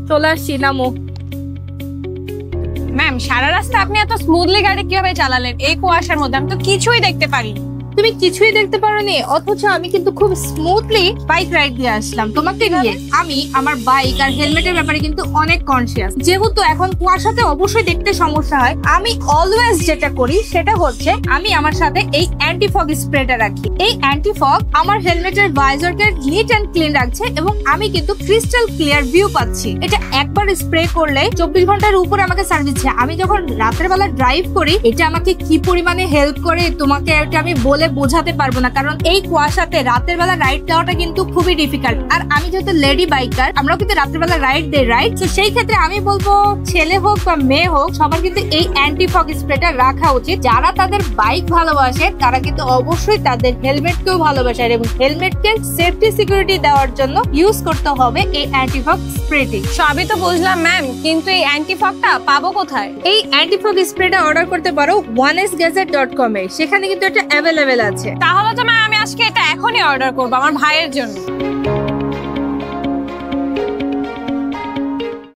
চলে আসছি, নামো। ম্যাম, সারা রাস্তা আপনি এত স্মুথলি গাড়ি কিভাবে চালালেন এই কুয়াশার মধ্যে? আমি তো কিছুই দেখতে পারি। তুমি কিছুই দেখতে পারোনি, অথচ আমি কিন্তু খুব স্মুথলি বাইক রাইড দিয়ে আসলাম তোমাকে নিয়ে। আমি আমার বাইক আর হেলমেটের ব্যাপারে কিন্তু অনেক কনসিয়াস। যেহেতু এখন কুয়াশাতে অবশ্যই দেখতে সমস্যা হয়, আমি অলওয়েজ যেটা করি সেটা হচ্ছে আমি আমার সাথে এই অ্যান্টি ফগ স্প্রেটা রাখি। এই অ্যান্টি ফগ আমার হেলমেটের ভাইজরকে নিট এন্ড ক্লিন রাখছে এবং আমি কিন্তু ক্রিস্টাল ক্লিয়ার ভিউ পাচ্ছি। এটা একবার স্প্রে করলে 24 ঘন্টার উপরে আমাকে সার্ভিস দিচ্ছে। আমি যখন রাতের বেলা ড্রাইভ করি, এটা আমাকে কি পরিমাণে হেল্প করে তোমাকে এটা আমি বলে বোঝাতে পারবো না, কারণ এই কুয়াশাতে রাতের বেলা রাইড দেওয়াটা কিন্তু খুবই ডিফিকাল্ট। আর আমি যেহেতু লেডি বাইকার, আমরা কিন্তু রাতের বেলা রাইড দেই, রাইট? তো সেই ক্ষেত্রে আমি বলবো ছেলে হোক বা মেয়ে হোক, সবার কিন্তু এই অ্যান্টি ফগ স্প্রেটা রাখা উচিত। যারা তাদের বাইক ভালোবাসে তারা কিন্তু অবশ্যই তাদের হেলমেটকেও ভালোবাসে এবং হেলমেটকে সেফটি সিকিউরিটি দেওয়ার জন্য ইউজ করতে হবে এই অ্যান্টি ফগ স্প্রেটি। সবই তো বুঝলাম ম্যাম, কিন্তু এই অ্যান্টি ফগটা পাবো কোথায়? এই অ্যান্টি ফগ স্প্রেটা অর্ডার করতে পারো onesgadget.com এ, সেখানে কিন্তু এটা অ্যাভেলেবেল আছে। তাহলে তো ম্যাম আমি আজকে এটা এখনই অর্ডার করবো আমার ভাইয়ের জন্য।